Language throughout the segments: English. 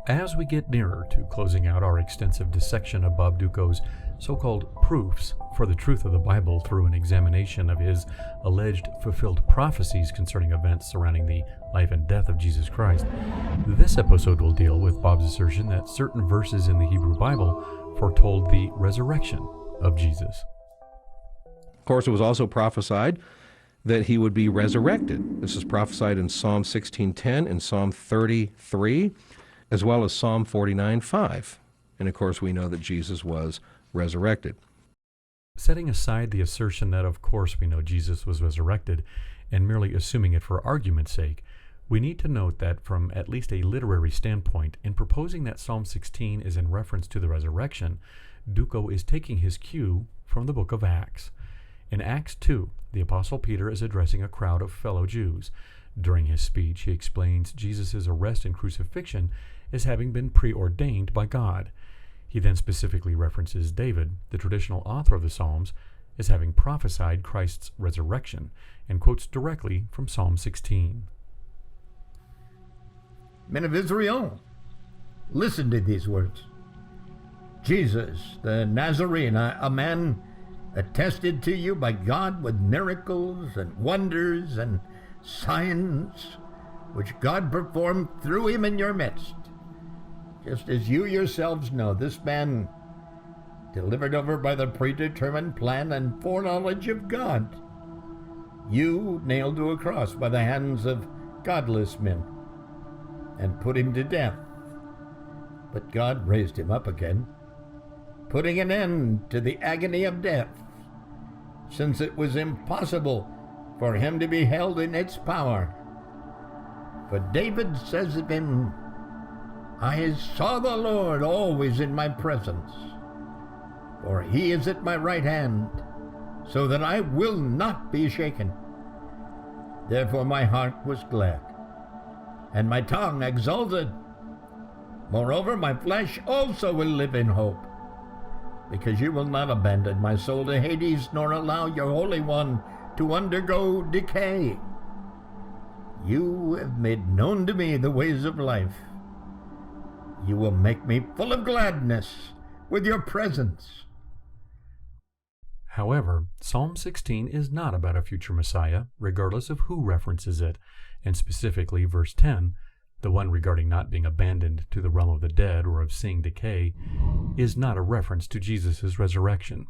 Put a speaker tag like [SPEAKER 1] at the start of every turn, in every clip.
[SPEAKER 1] As we get nearer to closing out our extensive dissection of Bob Dutko's so-called proofs for the truth of the Bible through an examination of his alleged fulfilled prophecies concerning events surrounding the life and death of Jesus Christ, this episode will deal with Bob's assertion that certain verses in the Hebrew Bible foretold the resurrection of Jesus.
[SPEAKER 2] Of course, it was also prophesied that he would be resurrected. This is prophesied in Psalm 16:10 and Psalm 33, as well as Psalm 49:5. And of course, we know that Jesus was resurrected.
[SPEAKER 1] Setting aside the assertion that of course we know Jesus was resurrected, and merely assuming it for argument's sake, we need to note that from at least a literary standpoint, in proposing that Psalm 16 is in reference to the resurrection, Dutko is taking his cue from the book of Acts. In Acts 2, the Apostle Peter is addressing a crowd of fellow Jews. During his speech, he explains Jesus' arrest and crucifixion as having been preordained by God. He then specifically references David, the traditional author of the Psalms, as having prophesied Christ's resurrection, and quotes directly from Psalm 16.
[SPEAKER 3] Men of Israel, listen to these words. Jesus, the Nazarene, a man attested to you by God with miracles and wonders and signs, which God performed through him in your midst. Just as you yourselves know, this man, delivered over by the predetermined plan and foreknowledge of God, you nailed to a cross by the hands of godless men and put him to death. But God raised him up again, putting an end to the agony of death, since it was impossible for him to be held in its power. For David says of him, I saw the Lord always in my presence, for he is at my right hand, so that I will not be shaken. Therefore my heart was glad, and my tongue exulted. Moreover, my flesh also will live in hope, because you will not abandon my soul to Hades, nor allow your Holy One to undergo decay. You have made known to me the ways of life. You will make me full of gladness with your presence.
[SPEAKER 1] However, Psalm 16 is not about a future Messiah, regardless of who references it, and specifically verse 10, the one regarding not being abandoned to the realm of the dead or of seeing decay, is not a reference to Jesus' resurrection.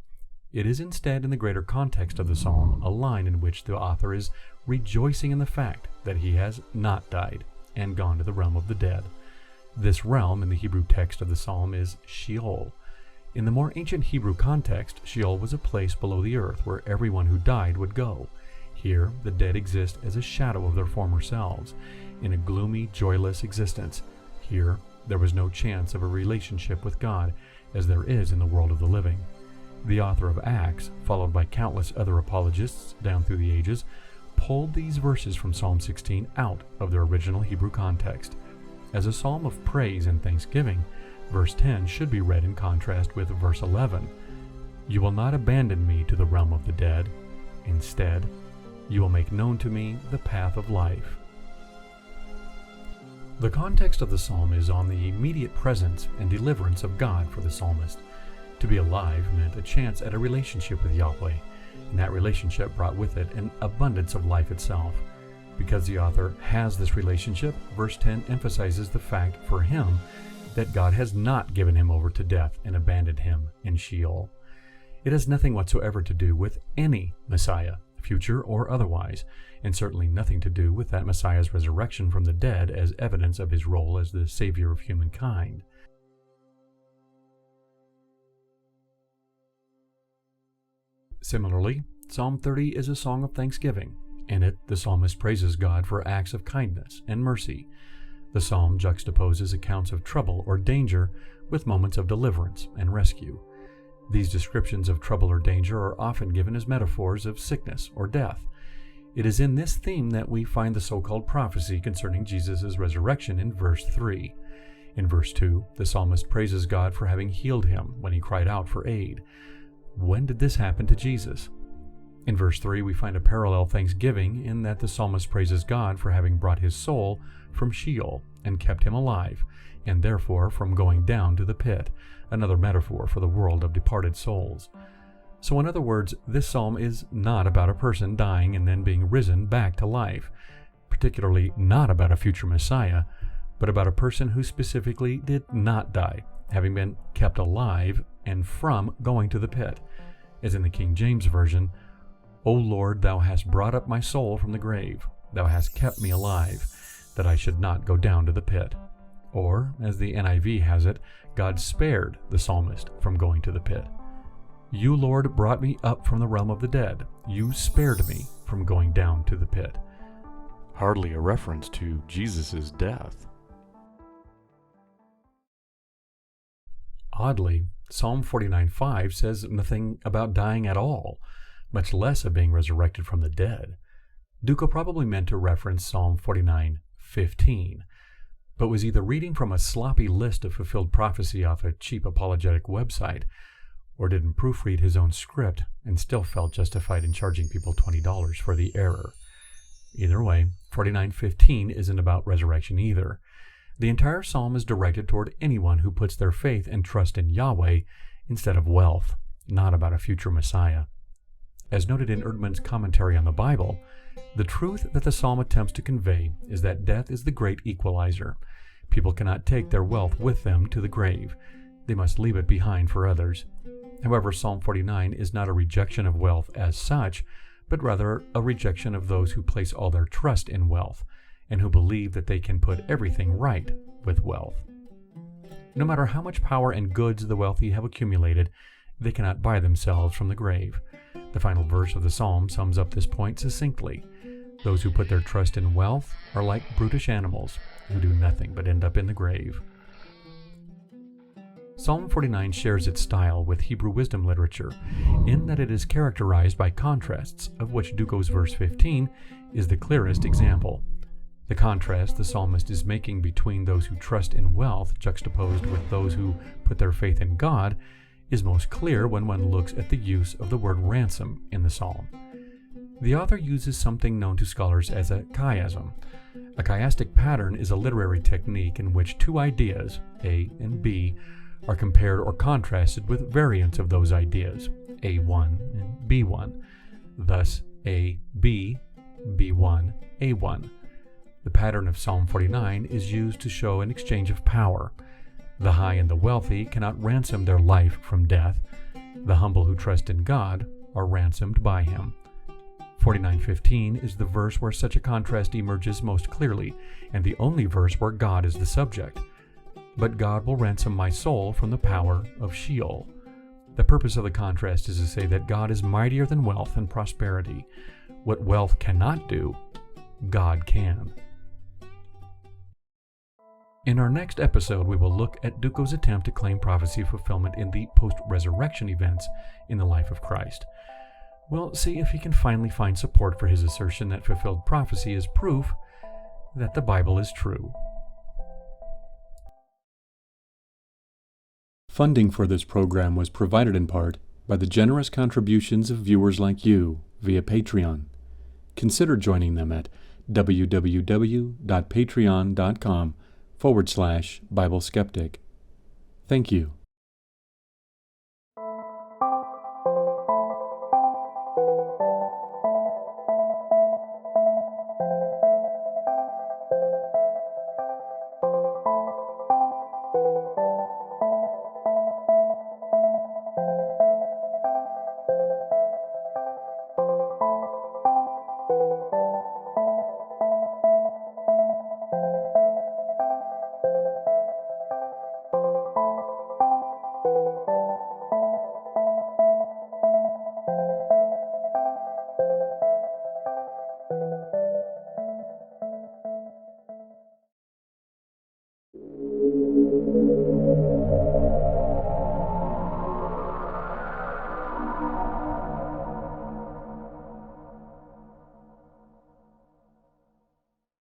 [SPEAKER 1] It is instead, in the greater context of the psalm, a line in which the author is rejoicing in the fact that he has not died and gone to the realm of the dead. This realm in the Hebrew text of the psalm is Sheol. In the more ancient Hebrew context, Sheol was a place below the earth where everyone who died would go. Here, the dead exist as a shadow of their former selves, in a gloomy, joyless existence. Here, there was no chance of a relationship with God, as there is in the world of the living. The author of Acts, followed by countless other apologists down through the ages, pulled these verses from Psalm 16 out of their original Hebrew context. As a psalm of praise and thanksgiving, verse 10 should be read in contrast with verse 11. You will not abandon me to the realm of the dead. Instead, you will make known to me the path of life. The context of the psalm is on the immediate presence and deliverance of God for the psalmist. To be alive meant a chance at a relationship with Yahweh, and that relationship brought with it an abundance of life itself. Because the author has this relationship, verse 10 emphasizes the fact for him that God has not given him over to death and abandoned him in Sheol. It has nothing whatsoever to do with any Messiah, future or otherwise, and certainly nothing to do with that Messiah's resurrection from the dead as evidence of his role as the Savior of humankind. Similarly, Psalm 30 is a song of thanksgiving. In it, the psalmist praises God for acts of kindness and mercy. The psalm juxtaposes accounts of trouble or danger with moments of deliverance and rescue. These descriptions of trouble or danger are often given as metaphors of sickness or death. It is in this theme that we find the so-called prophecy concerning Jesus' resurrection in verse 3. In verse 2, the psalmist praises God for having healed him when he cried out for aid. When did this happen to Jesus? In verse 3, we find a parallel thanksgiving in that the psalmist praises God for having brought his soul from Sheol and kept him alive, and therefore from going down to the pit, another metaphor for the world of departed souls. So in other words, this psalm is not about a person dying and then being risen back to life, particularly not about a future Messiah, but about a person who specifically did not die, having been kept alive and from going to the pit. As in the King James Version, O Lord, thou hast brought up my soul from the grave. Thou hast kept me alive, that I should not go down to the pit. Or, as the NIV has it, God spared the psalmist from going to the pit. You, Lord, brought me up from the realm of the dead. You spared me from going down to the pit.
[SPEAKER 4] Hardly a reference to Jesus' death.
[SPEAKER 1] Oddly, Psalm 49:5 says nothing about dying at all, much less of being resurrected from the dead. Dutko probably meant to reference Psalm 49:15, but was either reading from a sloppy list of fulfilled prophecy off a cheap apologetic website, or didn't proofread his own script and still felt justified in charging people $20 for the error. Either way, 49:15 isn't about resurrection either. The entire psalm is directed toward anyone who puts their faith and trust in Yahweh instead of wealth, not about a future Messiah. As noted in Erdman's commentary on the Bible, the truth that the psalm attempts to convey is that death is the great equalizer. People cannot take their wealth with them to the grave. They must leave it behind for others. However, Psalm 49 is not a rejection of wealth as such, but rather a rejection of those who place all their trust in wealth, and who believe that they can put everything right with wealth. No matter how much power and goods the wealthy have accumulated, they cannot buy themselves from the grave. The final verse of the psalm sums up this point succinctly. Those who put their trust in wealth are like brutish animals who do nothing but end up in the grave. Psalm 49 shares its style with Hebrew wisdom literature in that it is characterized by contrasts, of which Dutko's verse 15 is the clearest example. The contrast the psalmist is making between those who trust in wealth juxtaposed with those who put their faith in God is most clear when one looks at the use of the word ransom in the psalm. The author uses something known to scholars as a chiasm. A chiastic pattern is a literary technique in which two ideas, A and B, are compared or contrasted with variants of those ideas, A1 and B1. Thus, A, B, B1, A1. The pattern of Psalm 49 is used to show an exchange of power. The high and the wealthy cannot ransom their life from death. The humble who trust in God are ransomed by him. 49:15 is the verse where such a contrast emerges most clearly, and the only verse where God is the subject. But God will ransom my soul from the power of Sheol. The purpose of the contrast is to say that God is mightier than wealth and prosperity. What wealth cannot do, God can. In our next episode, we will look at Dutko's attempt to claim prophecy fulfillment in the post-resurrection events in the life of Christ. We'll see if he can finally find support for his assertion that fulfilled prophecy is proof that the Bible is true. Funding for this program was provided in part by the generous contributions of viewers like you via Patreon. Consider joining them at www.patreon.com/Bible Skeptic. Thank you.